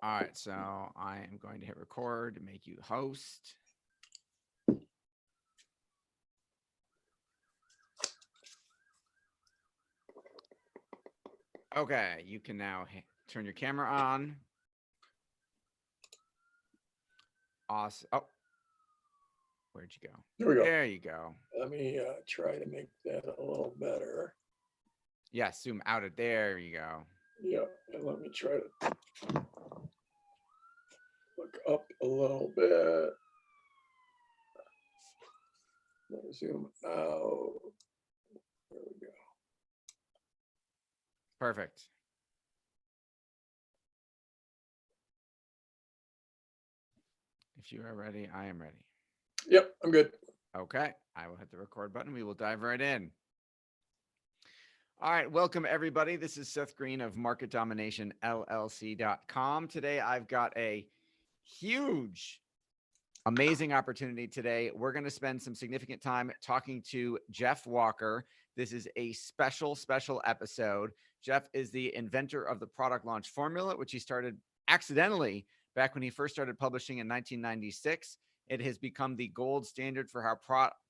All right, so I am going to hit record to make you host. Okay, you can now turn your camera on. Awesome. Oh, where'd you go? There we go. There you go. Let me try to make that a little better. Yeah, zoom out it. There you go. Yeah, and let me try to look up a little bit. Let me zoom out. There we go. Perfect. If you are ready, I am ready. Yep, I'm good. Okay, I will hit the record button. We will dive right in. All right, welcome everybody. This is Seth Greene of MarketDominationLLC.com. Today, I've got a huge, amazing opportunity today. We're going to spend some significant time talking to Jeff Walker. This is a special episode. Jeff is the inventor of the product launch formula, which he started accidentally back when he first started publishing in 1996. It has become the gold standard for how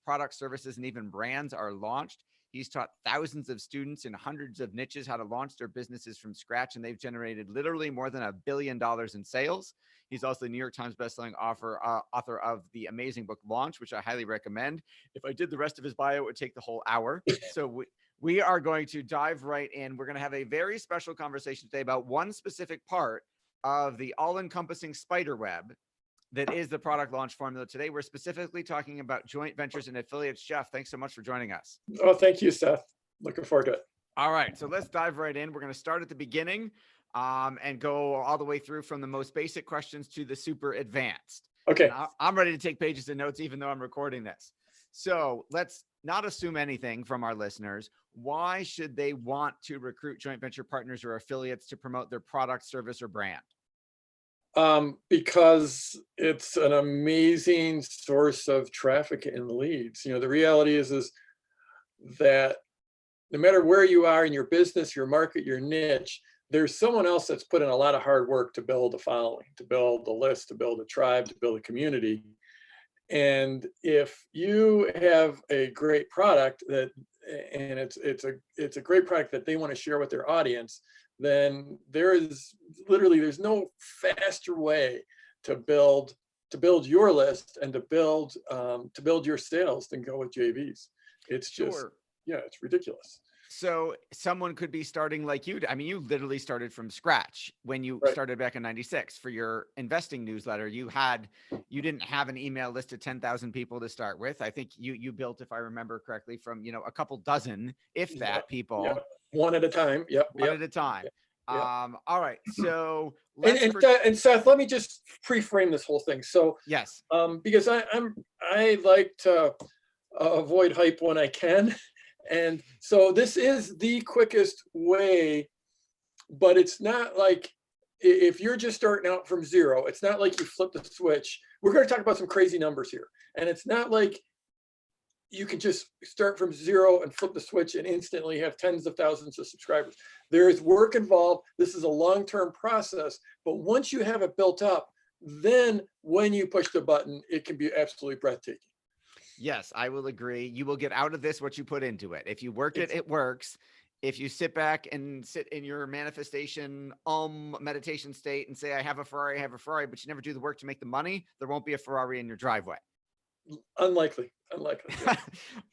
products, services, and even brands are launched. He's taught thousands of students in hundreds of niches how to launch their businesses from scratch, and they've generated literally more than $1 billion in sales. He's also the New York Times bestselling author of the amazing book Launch, which I highly recommend. If I did the rest of his bio, it would take the whole hour. So we are going to dive right in. We're going to have a very special conversation today about one specific part of the all-encompassing spider web that is the product launch formula. Today, we're specifically talking about joint ventures and affiliates. Jeff, thanks so much for joining us. Oh, thank you, Seth. Looking forward to it. All right, so let's dive right in. We're going to start at the beginning and go all the way through from the most basic questions to the super advanced. Okay. And I'm ready to take pages of notes, even though I'm recording this. So let's not assume anything from our listeners. Why should they want to recruit joint venture partners or affiliates to promote their product, service, or brand? Because it's an amazing source of traffic and leads. You know, the reality is that no matter where you are in your business, your market, your niche, there's someone else that's put in a lot of hard work to build a following, to build a list, to build a tribe, to build a community. And if you have a great product and it's a great product that they want to share with their audience, then there's no faster way to build your list and to build your sales than go with JVs. It's just, Sure. Yeah, it's ridiculous. So someone could be starting like you. I mean, you literally started from scratch when you started back in 96 for your investing newsletter. You didn't have an email list of 10,000 people to start with. I think you built, if I remember correctly, from, a couple dozen, if that, people. Yep. One at a time. Yep. One at a time. Yep. All right. So and Seth, let me just pre-frame this whole thing. So yes, because I like to avoid hype when I can. And so this is the quickest way, but it's not like if you're just starting out from zero, it's not like you flip the switch. We're going to talk about some crazy numbers here. And it's not like you can just start from zero and flip the switch and instantly have tens of thousands of subscribers. There is work involved. This is a long-term process. But once you have it built up, then when you push the button, it can be absolutely breathtaking. Yes, I will agree. You will get out of this what you put into it. If you work it, it works. If you sit back and sit in your manifestation meditation state and say, I have a Ferrari, but you never do the work to make the money, there won't be a Ferrari in your driveway. Unlikely. Yeah.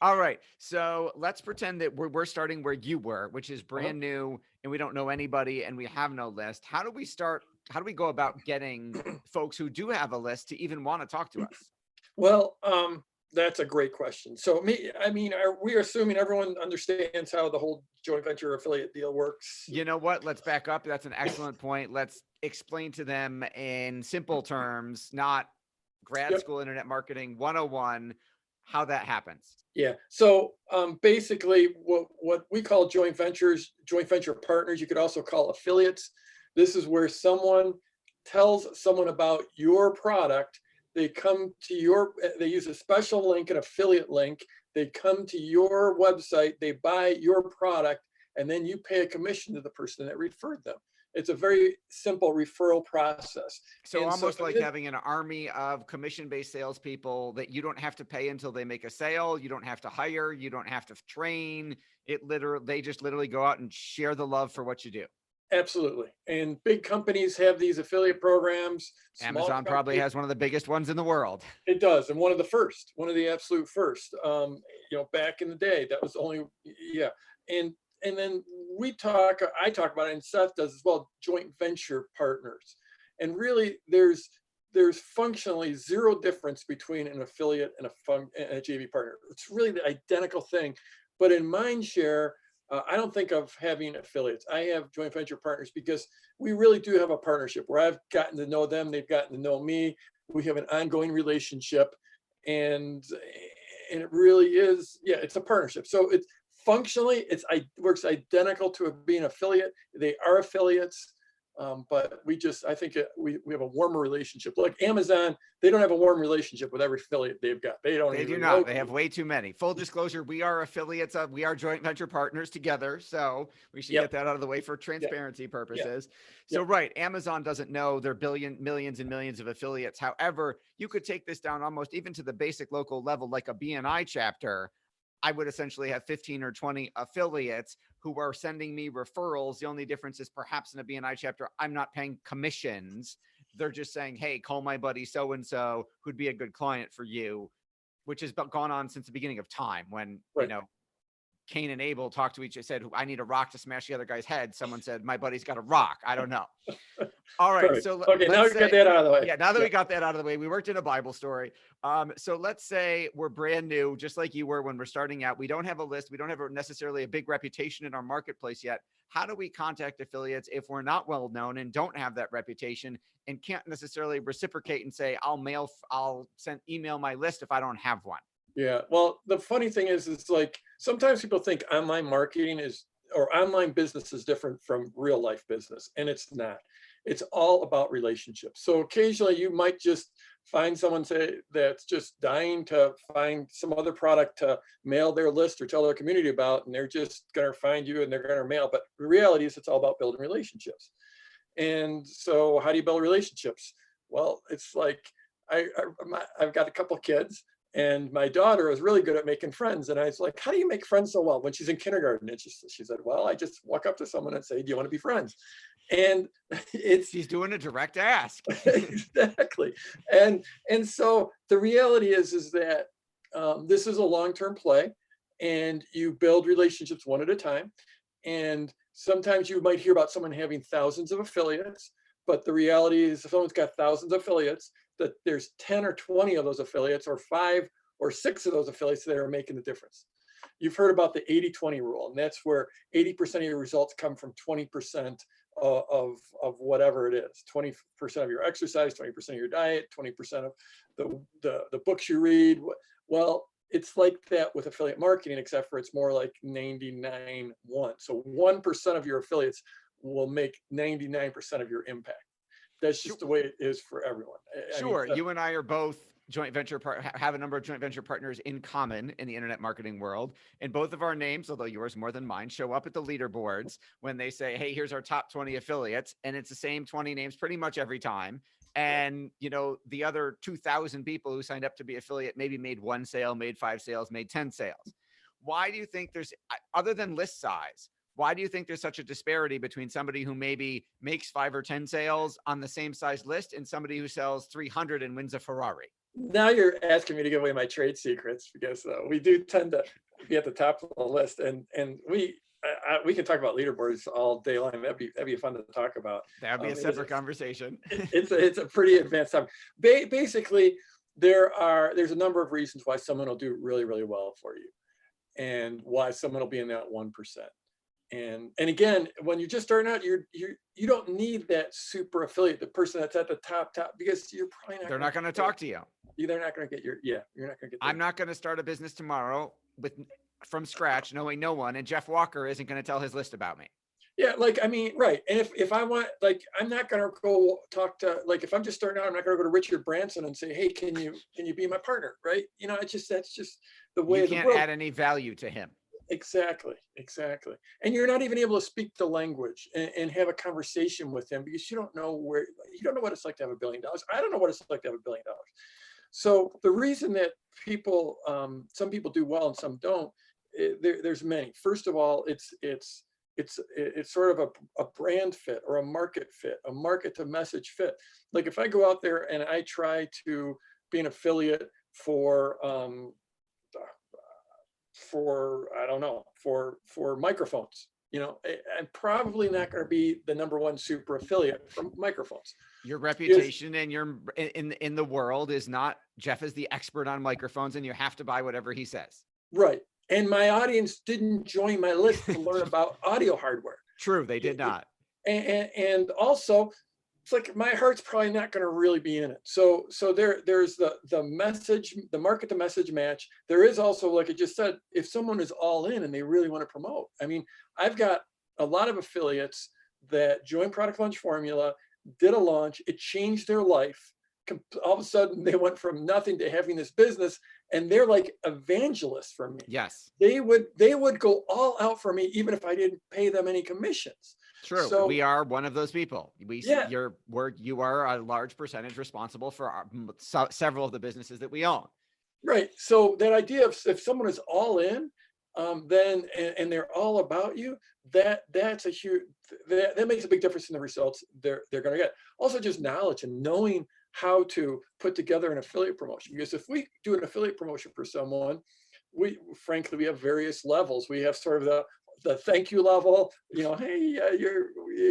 All right. So let's pretend that we're starting where you were, which is brand new, and we don't know anybody and we have no list. How do we start? How do we go about getting folks who do have a list to even want to talk to us? Well, that's a great question. So are we assuming everyone understands how the whole joint venture affiliate deal works? You know what? Let's back up. That's an excellent point. Let's explain to them in simple terms, not grad school internet marketing 101, how that happens. Yeah. So basically what we call joint ventures, joint venture partners, you could also call affiliates. This is where someone tells someone about your product. They use a special link, an affiliate link. They come to your website, they buy your product, and then you pay a commission to the person that referred them. It's a very simple referral process. So And so almost like having an army of commission-based salespeople that you don't have to pay until they make a sale. You don't have to hire. You don't have to train. They just literally go out and share the love for what you do. absolutely. And big companies have these affiliate programs. Small Amazon probably companies, has one of the biggest ones in the world. it does. And one of the absolute first, back in the day, that was only, yeah. And then I talk about it, and Seth does as well, joint venture partners. And really there's functionally zero difference between an affiliate and a JV partner. It's really the identical thing. But in Mindshare, I don't think of having affiliates. I have joint venture partners because we really do have a partnership where I've gotten to know them, they've gotten to know me. We have an ongoing relationship, and it really is, yeah, it's a partnership. So it's functionally, works identical to being affiliate. They are affiliates. But I think we have a warmer relationship. Like Amazon, they don't have a warm relationship with every affiliate they've got. They do not. They have way too many. Full disclosure, we are affiliates we are joint venture partners together. So we should get that out of the way for transparency purposes. So right, Amazon doesn't know their millions and millions of affiliates. However, you could take this down almost even to the basic local level, like a BNI chapter. I would essentially have 15 or 20 affiliates who are sending me referrals. The only difference is perhaps in a BNI chapter, I'm not paying commissions. They're just saying, hey, call my buddy so-and-so who'd be a good client for you, which has gone on since the beginning of time when, Cain and Abel talked to each other, said, I need a rock to smash the other guy's head. Someone said, my buddy's got a rock. I don't know. All right. Perfect. So okay, now we got that out of the way. Yeah, now that we got that out of the way, we worked in a Bible story. So let's say we're brand new, just like you were when we're starting out. We don't have a list. We don't have necessarily a big reputation in our marketplace yet. How do we contact affiliates if we're not well known and don't have that reputation and can't necessarily reciprocate and say, I'll email my list if I don't have one? Yeah. Well, the funny thing is like sometimes people think online marketing or online business is different from real life business, and it's not. It's all about relationships. So occasionally you might just find someone that's just dying to find some other product to mail their list or tell their community about, and they're just going to find you and they're going to mail. But the reality is it's all about building relationships. And so how do you build relationships? Well, it's like I've got a couple of kids, and my daughter is really good at making friends. And I was like, how do you make friends so well? When she's in kindergarten, and she said, well, I just walk up to someone and say, do you want to be friends? And she's doing a direct ask. Exactly. And so the reality is that this is a long-term play, and you build relationships one at a time. And sometimes you might hear about someone having thousands of affiliates, but the reality is if someone's got thousands of affiliates, that there's 10 or 20 of those affiliates, or 5 or 6 of those affiliates that are making the difference. You've heard about the 80-20 rule, and that's where 80% of your results come from 20% of whatever it is. 20% of your exercise, 20% of your diet, 20% of the books you read. Well, it's like that with affiliate marketing, except for it's more like 99-1. So 1% of your affiliates will make 99% of your impact. That's just the way it is for everyone. Sure. You and I are both have a number of joint venture partners in common in the internet marketing world. And both of our names, although yours more than mine, show up at the leaderboards when they say, hey, here's our top 20 affiliates. And it's the same 20 names pretty much every time. And, the other 2,000 people who signed up to be affiliate maybe made 1 sale, made 5 sales, made 10 sales. Why do you think other than list size, why do you think there's such a disparity between somebody who maybe makes 5 or 10 sales on the same size list and somebody who sells 300 and wins a Ferrari? Now you're asking me to give away my trade secrets, because we do tend to be at the top of the list, and we can talk about leaderboards all day long. That'd be fun to talk about. That'd be a separate conversation. It's a pretty advanced topic. Basically, there's a number of reasons why someone will do really, really well for you, and why someone will be in that 1%. And again, when you're just starting out, you don't need that super affiliate, the person that's at the top, because you're probably not. They're not going to talk to you. They're not going to get you're not going to get. I'm not going to start a business tomorrow from scratch, knowing no one, and Jeff Walker isn't going to tell his list about me. Yeah, right. And if I want, I'm not going to go talk to, if I'm just starting out, I'm not going to go to Richard Branson and say, hey, can you be my partner, right? That's just the way you can't add any value to him. Exactly, exactly. And you're not even able to speak the language and have a conversation with them because you don't know what it's like to have $1 billion. I don't know what it's like to have $1 billion. So the reason that some people do well and some don't, there's many. First of all, it's sort of a brand fit or a market fit, a market to message fit. Like if I go out there and I try to be an affiliate for I don't know, for microphones. I'm probably not going to be the #1 super affiliate for microphones. Your reputation and your in the world is not Jeff is the expert on microphones and you have to buy whatever he says. Right. And my audience didn't join my list to learn about audio hardware. True, they did not. And also, it's like my heart's probably not going to really be in it. So there's the message, the market to message match. There is also, like I just said, if someone is all in and they really want to promote. I mean, I've got a lot of affiliates that joined Product Launch Formula, did a launch, it changed their life. All of a sudden they went from nothing to having this business, and they're like evangelists for me. Yes. They would go all out for me even if I didn't pay them any commissions. True. So we are one of those people. Yeah. You are a large percentage responsible for several of the businesses that we own. Right. So that idea of if someone is all in, then and they're all about you, that's a huge that makes a big difference in the results they're going to get. Also, just knowledge and knowing how to put together an affiliate promotion. Because if we do an affiliate promotion for someone, we have various levels. We have sort of the thank you level, hey,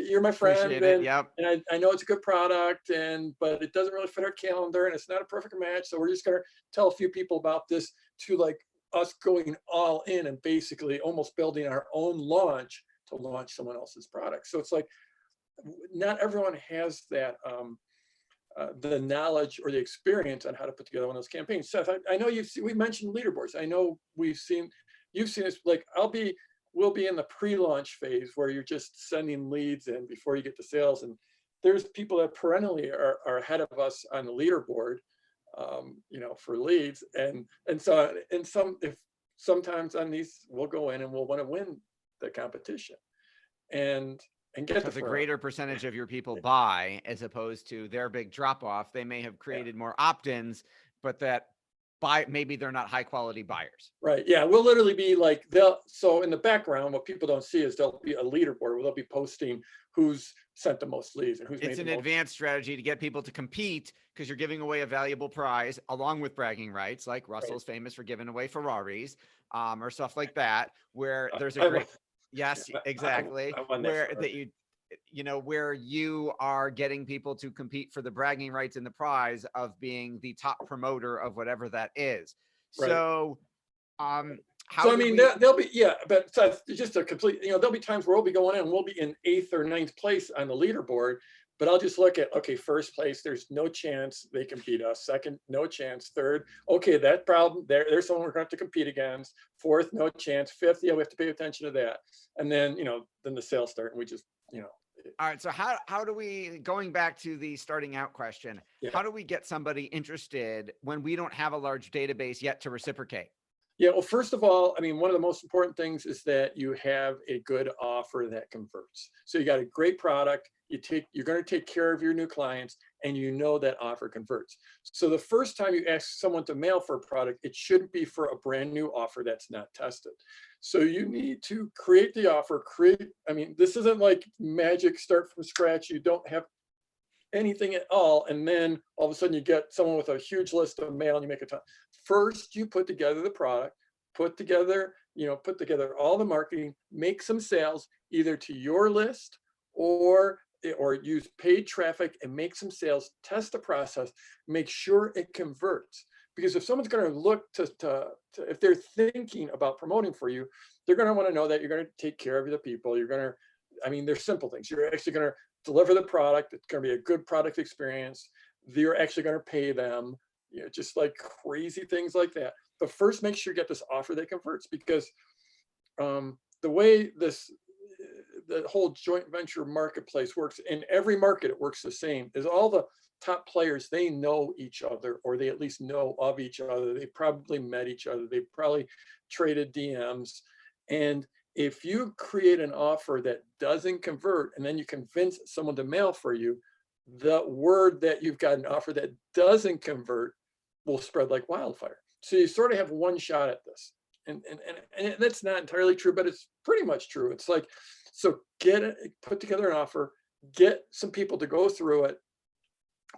you're my friend, and, yep. and I know it's a good product, but it doesn't really fit our calendar, and it's not a perfect match. So we're just going to tell a few people about this, to like us going all in and basically almost building our own launch to launch someone else's product. So it's like not everyone has that the knowledge or the experience on how to put together one of those campaigns. Seth, I know we mentioned leaderboards. I know you've seen this. Like we'll be in the pre-launch phase where you're just sending leads in before you get to sales, and there's people that perennially are ahead of us on the leaderboard, for leads, and sometimes on these we'll go in and we'll want to win the competition and get the greater percentage of your people buy, as opposed to their big drop off. They may have created more opt-ins, but maybe they're not high quality buyers. Right. Yeah. We'll literally be like, so in the background, what people don't see is there'll be a leaderboard where they'll be posting who's sent the most leads and who's it's an advanced strategy to get people to compete, because you're giving away a valuable prize along with bragging rights. Like Russell's famous for giving away Ferraris, or stuff like that, where there's a great, yes, exactly. Where you are getting people to compete for the bragging rights and the prize of being the top promoter of whatever that is. Right. So, there'll be, but just a complete, there'll be times where we'll be going in and we'll be in 8th or 9th place on the leaderboard, but I'll just look at, okay, 1st place, there's no chance they can beat us. 2nd, no chance. 3rd, okay, that problem, there's someone we're going to have to compete against. 4th, no chance. 5th, we have to pay attention to that. And then, then the sales start and we just, All right. So how do we, going back to the starting out question, how do we get somebody interested when we don't have a large database yet to reciprocate? Yeah, well, first of all, I mean, one of the most important things is that you have a good offer that converts. So you got a great product, you're going to take care of your new clients, and that offer converts. So the first time you ask someone to mail for a product, it shouldn't be for a brand new offer that's not tested. So you need to create the offer, this isn't like magic, start from scratch. You don't have anything at all, and then all of a sudden you get someone with a huge list of mail and you make a ton. First, you put together the product, put together all the marketing, make some sales either to your list or use paid traffic and make some sales, test the process, make sure it converts. Because if someone's going to look to if they're thinking about promoting for you, they're going to want to know that you're going to take care of the people. There's simple things. You're actually going to deliver the product. It's going to be a good product experience. You're actually going to pay them, just like crazy things like that. But first, make sure you get this offer that converts, because the way the whole joint venture marketplace works, in every market, it works the same, is all the top players, they know each other, or they at least know of each other. They probably met each other. They probably traded DMs. And if you create an offer that doesn't convert and then you convince someone to mail for you, the word that you've got an offer that doesn't convert will spread like wildfire. So you sort of have one shot at this. And that's not entirely true, but it's pretty much true. It's like, so put together an offer, get some people to go through it,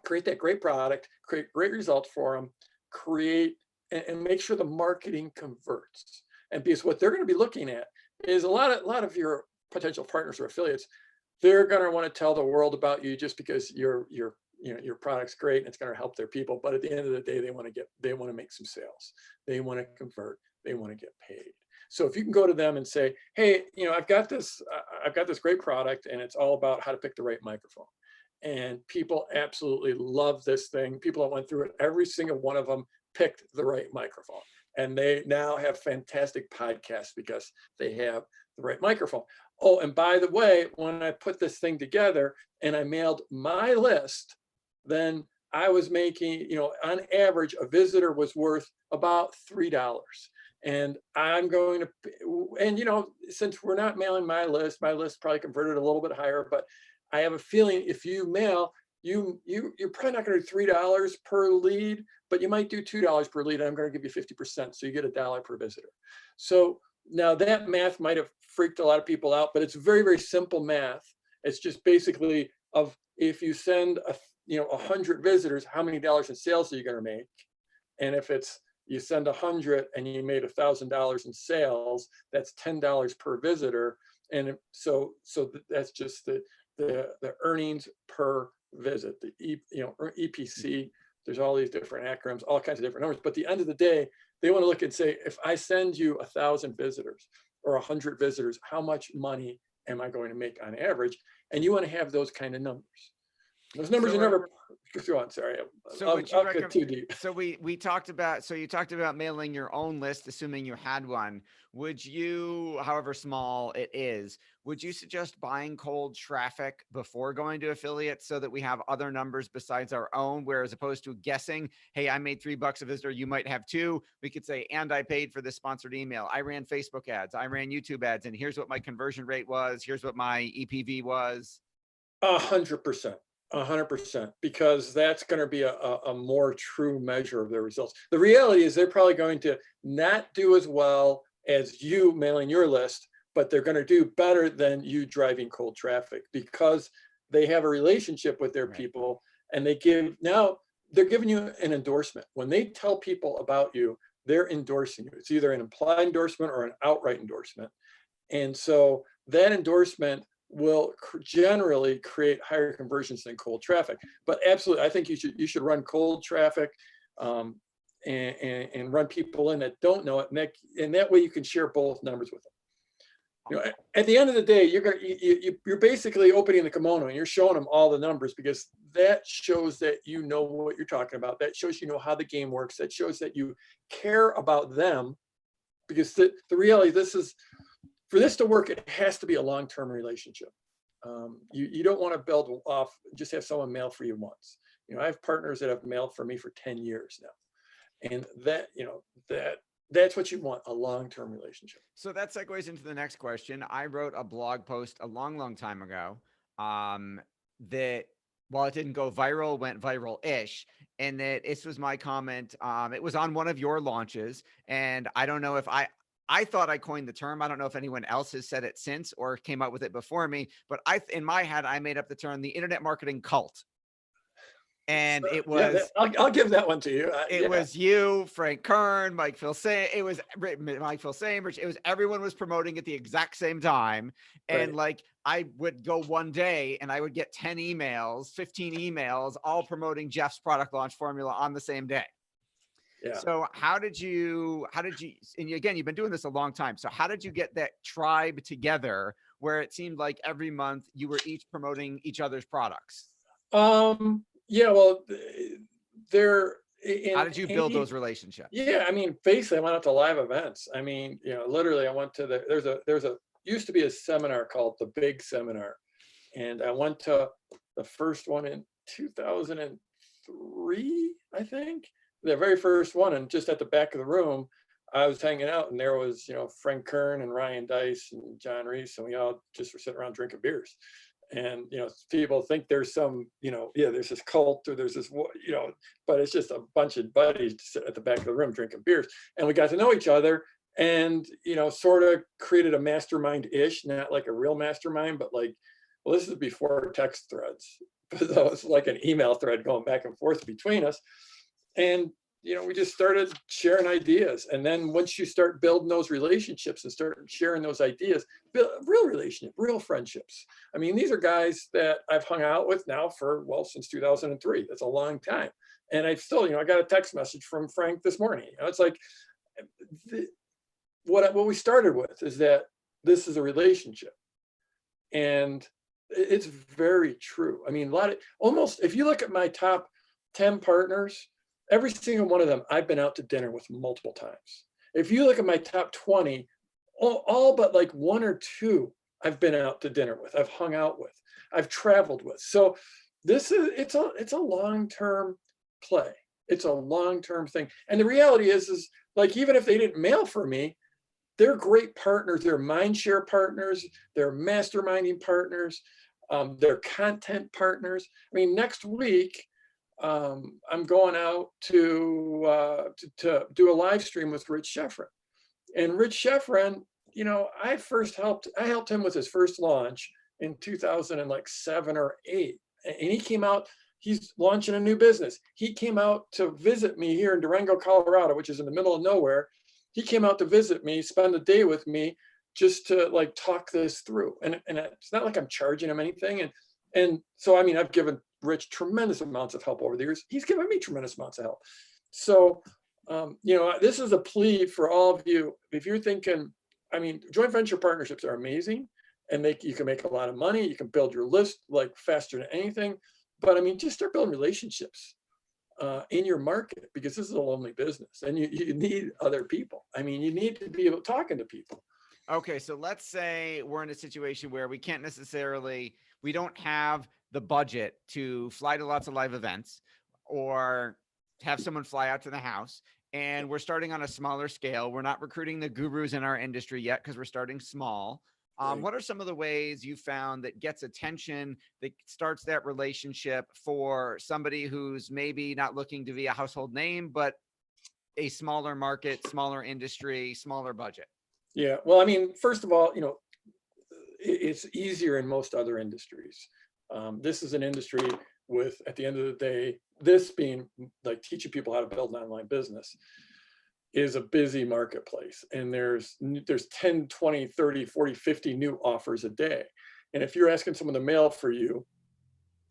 create that great product, create great results for them, create and make sure the marketing converts. And because what they're going to be looking at is a lot of your potential partners or affiliates, they're going to want to tell the world about you just because your product's great and it's going to help their people. But at the end of the day, they want to make some sales. They want to convert. They want to get paid. So if you can go to them and say, hey, I've got this great product and it's all about how to pick the right microphone. And people absolutely love this thing. People that went through it, every single one of them picked the right microphone. And they now have fantastic podcasts because they have the right microphone. Oh, and by the way, when I put this thing together and I mailed my list, then I was making, on average, a visitor was worth about $3. And I'm going to, and since we're not mailing my list probably converted a little bit higher, but I have a feeling if you mail, you're probably not going to do $3 per lead, but you might do $2 per lead. And I'm going to give you 50%. So you get $1 per visitor. So now that math might have freaked a lot of people out, but it's very, very simple math. It's just basically of if you send 100 visitors, how many dollars in sales are you going to make? And if you send 100 and you made $1,000 in sales, that's $10 per visitor. And so that's just the earnings per visit, the EPC. There's all these different acronyms, all kinds of different numbers. But at the end of the day, they want to look and say, if I send you 1,000 visitors or 100 visitors, how much money am I going to make on average? And you want to have those kind of numbers. Those numbers are never. Go on. Sorry, I'll get too deep. So we talked about. So you talked about mailing your own list, assuming you had one. Would you, however small it is, would you suggest buying cold traffic before going to affiliates so that we have other numbers besides our own? Whereas opposed to guessing, hey, I made $3 a visitor, you might have 2. We could say, and I paid for this sponsored email. I ran Facebook ads. I ran YouTube ads, and here's what my conversion rate was. Here's what my EPV was. 100%. 100%, because that's going to be a more true measure of their results. The reality is they're probably going to not do as well as you mailing your list, but they're going to do better than you driving cold traffic because they have a relationship with their people, and they're giving you an endorsement. When they tell people about you, they're endorsing you. It's either an implied endorsement or an outright endorsement. And so that endorsement will generally create higher conversions than cold traffic. But absolutely, I think you should run cold traffic and run people in that don't know it, and that way you can share both numbers with them. At the end of the day, you're basically opening the kimono and you're showing them all the numbers, because that shows that you know what you're talking about. That shows you know how the game works. That shows that you care about them, because the reality, for this to work, it has to be a long-term relationship. You don't want to build off, just have someone mail for you once. I have partners that have mailed for me for 10 years now. And that's what you want, a long-term relationship. So that segues into the next question. I wrote a blog post a long, long time ago that, while it didn't go viral, went viral-ish. And that this was my comment. It was on one of your launches. And I don't know if I thought I coined the term. I don't know if anyone else has said it since or came up with it before me, but in my head, I made up the term, the internet marketing cult. And it was, I'll give that one to you. It was you, Frank Kern, Mike Filsaime. It was Mike Filsaime. It was, everyone was promoting at the exact same time. And I would go one day and I would get 10 emails, 15 emails, all promoting Jeff's product launch formula on the same day. Yeah. So how did you, and again, you've been doing this a long time. So how did you get that tribe together where it seemed like every month you were each promoting each other's products? Yeah, well, how did you build those relationships? Yeah, I mean, basically I went out to live events. I mean, literally I went to there's a used to be a seminar called the Big Seminar. And I went to the first one in 2003, I think. The very first one, and just at the back of the room, I was hanging out and there was, Frank Kern and Ryan Dice and John Reese, and we all just were sitting around drinking beers. And, people think there's some, yeah, there's this cult or there's this, but it's just a bunch of buddies sitting at the back of the room drinking beers. And we got to know each other and, sort of created a mastermind-ish, not like a real mastermind, but like, well, this is before text threads. So it's like an email thread going back and forth between us. And, we just started sharing ideas. And then once you start building those relationships and start sharing those ideas, build real relationship, real friendships. I mean, these are guys that I've hung out with now for, well, since 2003. That's a long time. And I still, I got a text message from Frank this morning. It's like, what we started with is that this is a relationship. And it's very true. I mean, almost, if you look at my top 10 partners, every single one of them, I've been out to dinner with multiple times. If you look at my top 20, all but like one or two, I've been out to dinner with, I've hung out with, I've traveled with. So it's a long-term play. It's a long-term thing. And the reality is like, even if they didn't mail for me, they're great partners. They're mindshare partners. They're masterminding partners. They're content partners. I mean, next week, I'm going out to do a live stream with Rich Sheffrin. And Rich Sheffrin, I helped him with his first launch in 2007 or 8. And he came out, he's launching a new business. He came out to visit me here in Durango, Colorado, which is in the middle of nowhere. He came out to visit me, spend a day with me, just to like talk this through. And it's not like I'm charging him anything. And so, I mean, I've given Rich tremendous amounts of help over the years. He's given me tremendous amounts of help. So, this is a plea for all of you. If you're thinking, I mean, joint venture partnerships are amazing and you can make a lot of money. You can build your list like faster than anything. But I mean, just start building relationships in your market, because this is a lonely business and you need other people. I mean, you need to be able to talking to people. Okay, so let's say we're in a situation where we don't have the budget to fly to lots of live events or have someone fly out to the house, and we're starting on a smaller scale. We're not recruiting the gurus in our industry yet because we're starting small. Right. What are some of the ways you found that gets attention, that starts that relationship for somebody who's maybe not looking to be a household name, but a smaller market, smaller industry, smaller budget? Yeah, well, I mean, first of all, it's easier in most other industries. This is an industry with, at the end of the day, this being like teaching people how to build an online business is a busy marketplace. And there's 10, 20, 30, 40, 50 new offers a day. And if you're asking someone to mail for you,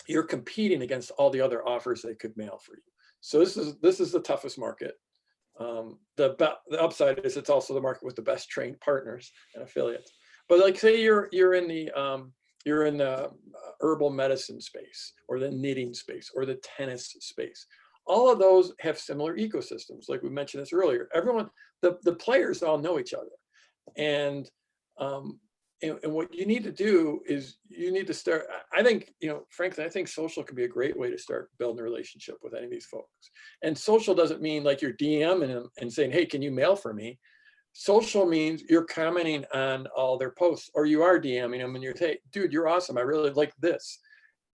you're competing against all the other offers they could mail for you. So this is the toughest market. The upside is it's also the market with the best trained partners and affiliates. But like, say you're in the herbal medicine space or the knitting space or the tennis space. All of those have similar ecosystems. Like we mentioned this earlier, everyone, the players all know each other. And what you need to do is you need to start, I think, frankly, I think social can be a great way to start building a relationship with any of these folks. And social doesn't mean like you're DMing them and saying, hey, can you mail for me? Social means you're commenting on all their posts, or you are DMing them and you're saying, dude, you're awesome. I really like this.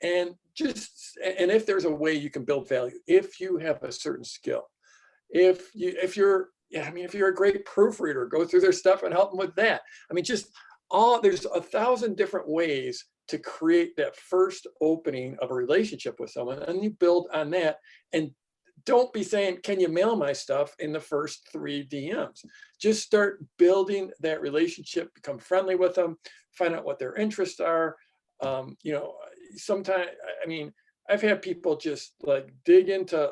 And if there's a way you can build value, if you have a certain skill, if you're a great proofreader, go through their stuff and help them with that. I mean, there's 1,000 different ways to create that first opening of a relationship with someone, and you build on that. And don't be saying, can you mail my stuff in the first 3 DMs? Just start building that relationship, become friendly with them, find out what their interests are. Sometimes, I mean, I've had people just like dig into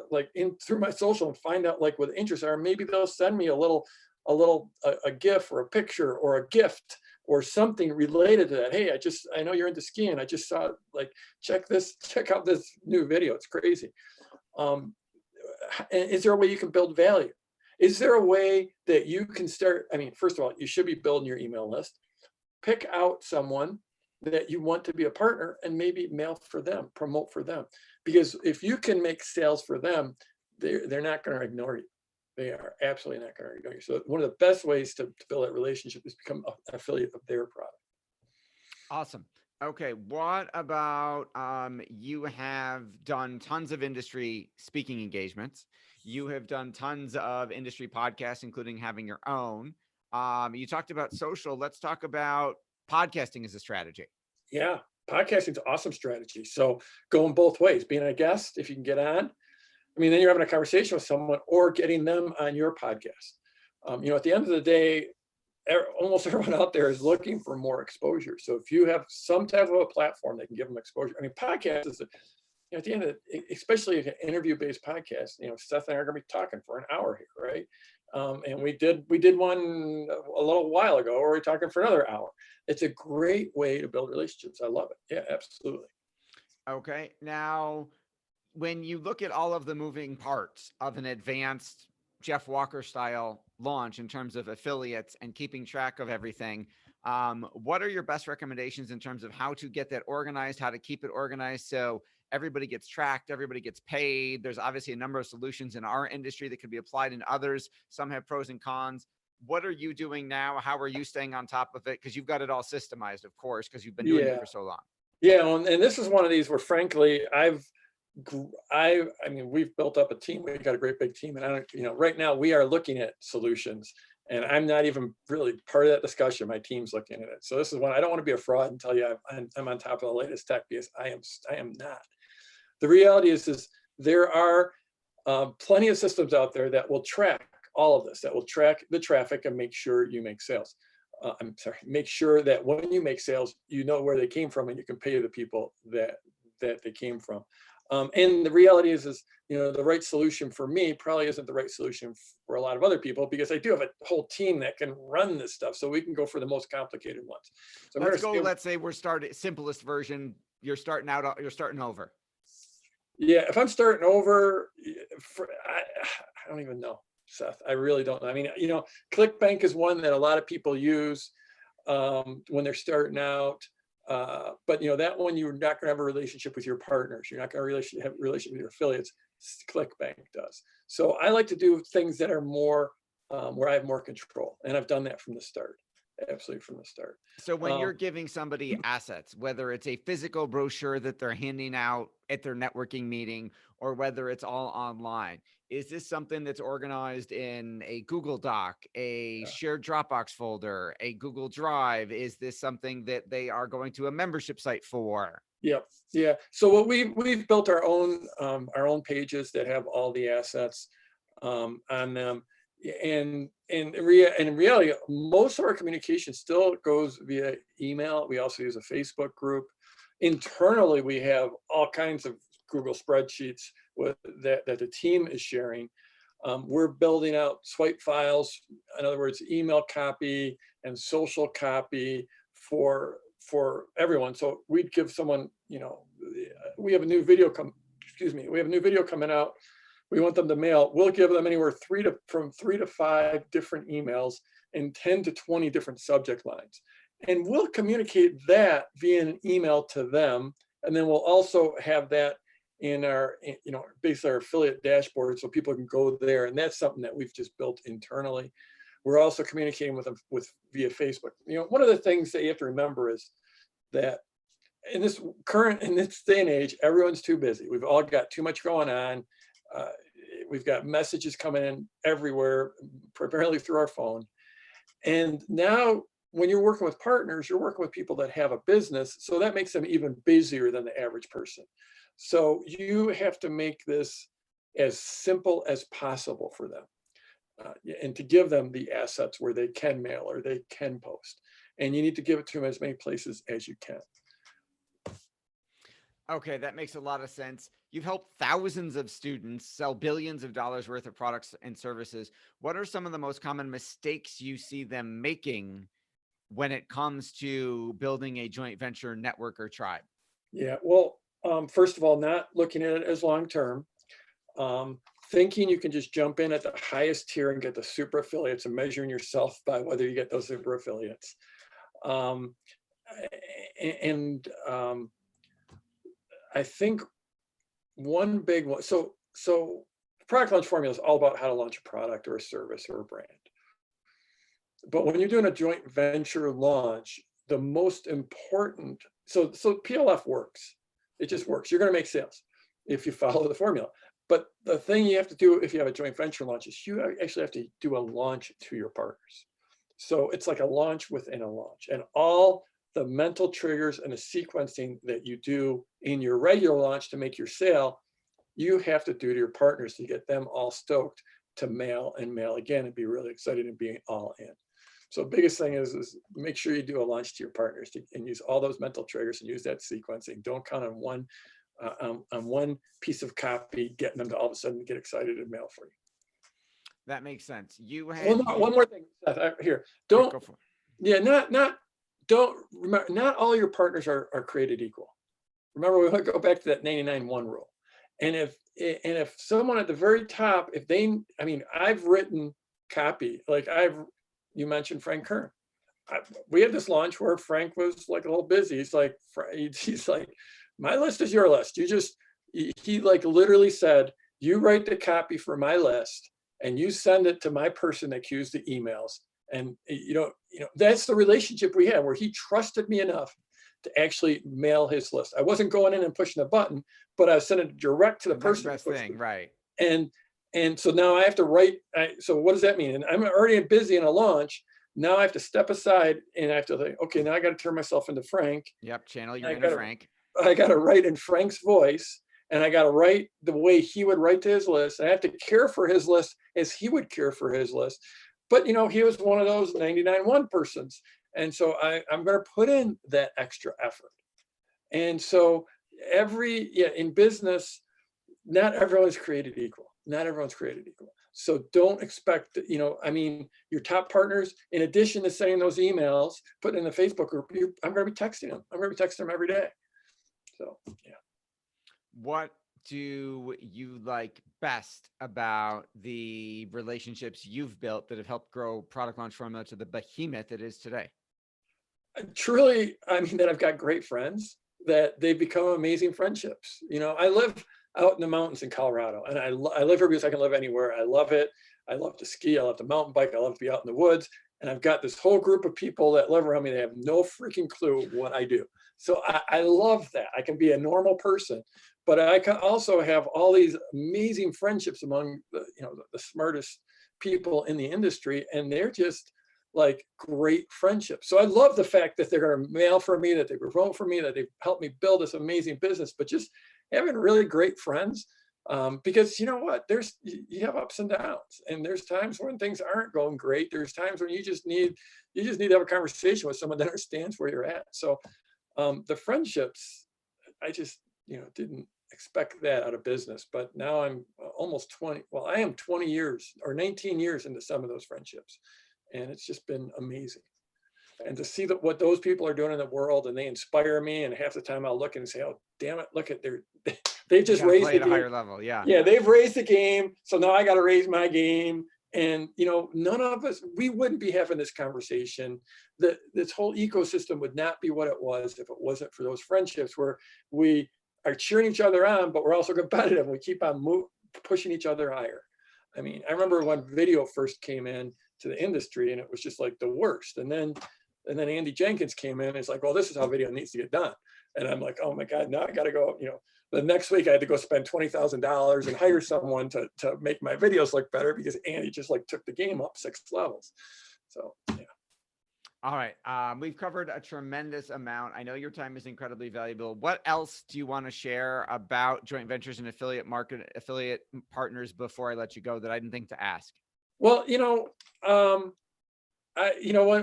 through my social and find out like what the interests are. Maybe they'll send me a GIF or a picture or a gift or something related to that. Hey, I know you're into skiing. I just saw, like, check out this new video. It's crazy. Is there a way you can build value? Is there a way that you can start? I mean, first of all, you should be building your email list. Pick out someone that you want to be a partner and maybe mail for them, promote for them. Because if you can make sales for them, they're not going to ignore you. They are absolutely not going to ignore you. So one of the best ways to build that relationship is become an affiliate of their product. Awesome. Okay, what about you have done tons of industry speaking engagements. You have done tons of industry podcasts, including having your own. You talked about social. Let's talk about podcasting as a strategy. Yeah, podcasting is an awesome strategy. So going both ways, being a guest, if you can get on, I mean, then you're having a conversation with someone or getting them on your podcast. At the end of the day, almost everyone out there is looking for more exposure. So if you have some type of a platform that can give them exposure, I mean, podcast is, at the end of it, especially an interview-based podcast, Seth and I are going to be talking for an hour here, right? And we did one a little while ago, where we're talking for another hour. It's a great way to build relationships. I love it. Yeah, absolutely. Okay, now when you look at all of the moving parts of an advanced Jeff Walker style launch in terms of affiliates and keeping track of everything, what are your best recommendations in terms of how to get that organized, how to keep it organized so everybody gets tracked, everybody gets paid? There's obviously a number of solutions in our industry that could be applied in others. Some have pros and cons. What are you doing now? How are you staying on top of it? Because you've got it all systemized, of course, because you've been doing it Yeah, for so long. yeah, and this is one of these where, frankly, I mean, we've built up a team. We've got a great big team, and right now we are looking at solutions, and I'm not even really part of that discussion. My team's looking at it. So this is one, I don't want to be a fraud and tell you I'm on top of the latest tech, because I am not. The reality is there are plenty of systems out there that will track all of this, that will track the traffic and make sure you make sales. Make sure that when you make sales, you know where they came from and you can pay the people that they came from. And the reality is the right solution for me probably isn't the right solution for a lot of other people, because I do have a whole team that can run this stuff. So we can go for the most complicated ones. So Let's say we're starting simplest version. You're starting over. Yeah, if I'm starting over, I don't even know, Seth. I really don't know. I mean, ClickBank is one that a lot of people use when they're starting out. But that one, you're not going to have a relationship with your partners. You're not going to have a relationship with your affiliates. ClickBank does. So I like to do things that are more where I have more control, and I've done that from the start. Absolutely, from the start. So when you're giving somebody assets, whether it's a physical brochure that they're handing out at their networking meeting, or whether it's all online, is this something that's organized in a Google Doc, a shared Dropbox folder, a Google Drive? Is this something that they are going to a membership site for? Yep. Yeah. So what we've built our own pages that have all the assets on them. And in reality, most of our communication still goes via email. We also use a Facebook group. Internally, we have all kinds of Google spreadsheets that the team is sharing. We're building out swipe files, in other words, email copy and social copy for everyone. So we'd give someone, we have a new video coming out. We want them to mail. We'll give them anywhere from 3 to 5 different emails and 10 to 20 different subject lines. And we'll communicate that via an email to them. And then we'll also have that in our, basically our affiliate dashboard, so people can go there. And that's something that we've just built internally. We're also communicating with them via Facebook. One of the things that you have to remember is that in this day and age, everyone's too busy. We've all got too much going on. We've got messages coming in everywhere, primarily through our phone. And now when you're working with partners, you're working with people that have a business. So that makes them even busier than the average person. So you have to make this as simple as possible for them, and to give them the assets where they can mail or they can post. And you need to give it to them as many places as you can. Okay, that makes a lot of sense. You've helped thousands of students sell billions of dollars worth of products and services. What are some of the most common mistakes you see them making when it comes to building a joint venture network or tribe? Yeah, well, first of all, not looking at it as long-term, thinking you can just jump in at the highest tier and get the super affiliates and measuring yourself by whether you get those super affiliates. I think one big one, so product launch formula is all about how to launch a product or a service or a brand. But when you're doing a joint venture launch, the most important, so PLF works. It just works. You're going to make sales if you follow the formula. But the thing you have to do if you have a joint venture launch is you actually have to do a launch to your partners. So it's like a launch within a launch, and all the mental triggers and the sequencing that you do in your regular launch to make your sale, you have to do to your partners to get them all stoked to mail and mail again and be really excited and being all in. So biggest thing is make sure you do a launch to your partners and use all those mental triggers and use that sequencing. Don't count on one piece of copy, getting them to all of a sudden get excited and mail for you. That makes sense. You Well, had one more thing, Seth, here. Go for it. Yeah, don't remember, not all your partners are created equal. Remember, we go back to that 99-1 rule. And if someone at the very top, if they, I mean, I've written copy, like you mentioned Frank Kern. We had this launch where Frank was like a little busy. He's like, my list is your list. He like literally said, you write the copy for my list and you send it to my person that queues the emails. And that's the relationship we have, where he trusted me enough to actually mail his list. I wasn't going in and pushing a button, but I was sending it direct to the person. Best thing, right? And so now I have to write. So what does that mean? And I'm already busy in a launch. Now I have to step aside and I have to think, okay, now I got to turn myself into Frank. Yep, channel your inner Frank. I got to write in Frank's voice, and I got to write the way he would write to his list. I have to care for his list as he would care for his list. But he was one of those 99-1 persons. And so I'm going to put in that extra effort. And so in business, not everyone's created equal. Not everyone's created equal. So don't expect, your top partners, in addition to sending those emails, put in the Facebook group, I'm going to be texting them. I'm going to be texting them every day. So, yeah. What do you like best about the relationships you've built that have helped grow Product Launch Formula to the behemoth it is today? Truly, that I've got great friends, that they've become amazing friendships. I live out in the mountains in Colorado, and I live here because I can live anywhere. I love it. I love to ski. I love to mountain bike. I love to be out in the woods. And I've got this whole group of people that live around me that have no freaking clue what I do. So I love that. I can be a normal person, but I can also have all these amazing friendships among the smartest people in the industry, and they're just like great friendships. So I love the fact that they're going to mail for me, that they promote for me, that they've helped me build this amazing business. But just having really great friends, because you know what, you have ups and downs, and there's times when things aren't going great. There's times when you just need to have a conversation with someone that understands where you're at. So the friendships, I just didn't expect that out of business, but now I'm almost 20. Well, I am 20 years or 19 years into some of those friendships, and it's just been amazing. And to see what those people are doing in the world, and they inspire me. And half the time I'll look and say, "Oh, damn it! Look at they've just raised the game. Higher level." Yeah, they've raised the game, so now I got to raise my game. And none of us, we wouldn't be having this conversation. This whole ecosystem would not be what it was if it wasn't for those friendships, where we are cheering each other on, but we're also competitive. We keep on pushing each other higher. I remember when video first came in to the industry, and it was just like the worst. And then Andy Jenkins came in, and it's like, well, this is how video needs to get done. And I'm like, oh my God, now I got to go, the next week I had to go spend $20,000 and hire someone to make my videos look better, because Andy just like took the game up 6 levels. So, yeah. All right. We've covered a tremendous amount. I know your time is incredibly valuable. What else do you want to share about joint ventures and affiliate partners before I let you go that I didn't think to ask? Well,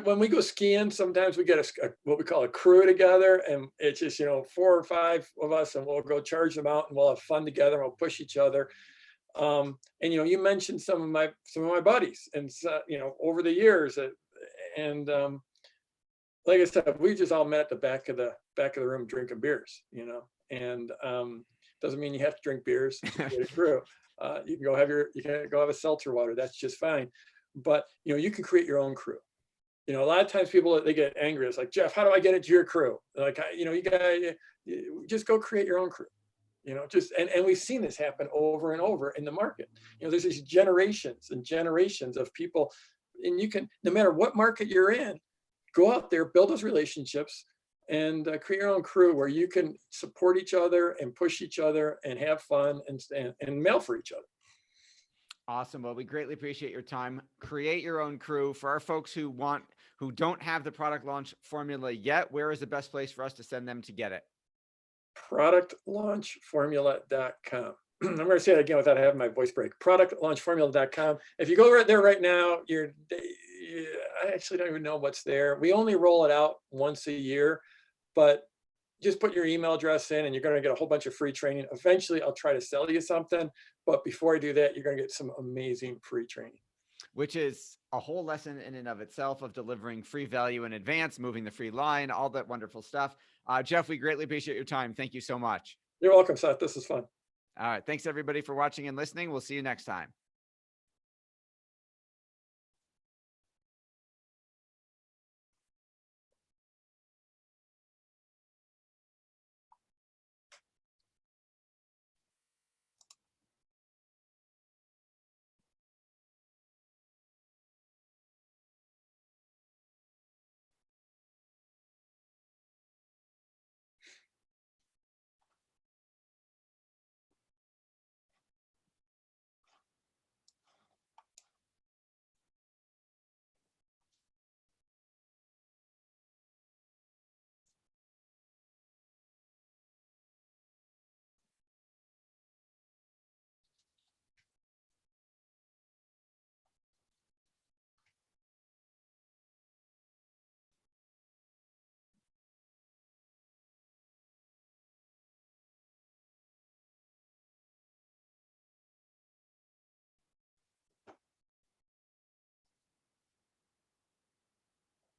when we go skiing, sometimes we get what we call a crew together, and it's just 4 or 5 of us, and we'll go charge them out, and we'll have fun together, and we'll push each other. And you mentioned some of my buddies, and over the years, and like I said, we just all met at the back of the room drinking beers, and doesn't mean you have to drink beers to get a crew. You can go have a seltzer water. That's just fine. But you can create your own crew. A lot of times people, they get angry. It's like, Jeff, how do I get into your crew? Like, you just go create your own crew. And we've seen this happen over and over in the market. There's these generations and generations of people, and you can, no matter what market you're in, go out there, build those relationships, and create your own crew where you can support each other and push each other and have fun and mail for each other. Awesome. Well, we greatly appreciate your time. Create your own crew. For our folks who don't have the product launch formula yet, where is the best place for us to send them to get it? Productlaunchformula.com. I'm going to say it again without having my voice break. Productlaunchformula.com. If you go right there right now, I actually don't even know what's there. We only roll it out once a year, but just put your email address in and you're going to get a whole bunch of free training. Eventually, I'll try to sell you something. But before I do that, you're going to get some amazing free training. Which is a whole lesson in and of itself of delivering free value in advance, moving the free line, all that wonderful stuff. Jeff, we greatly appreciate your time. Thank you so much. You're welcome, Seth. This is fun. All right. Thanks, everybody, for watching and listening. We'll see you next time.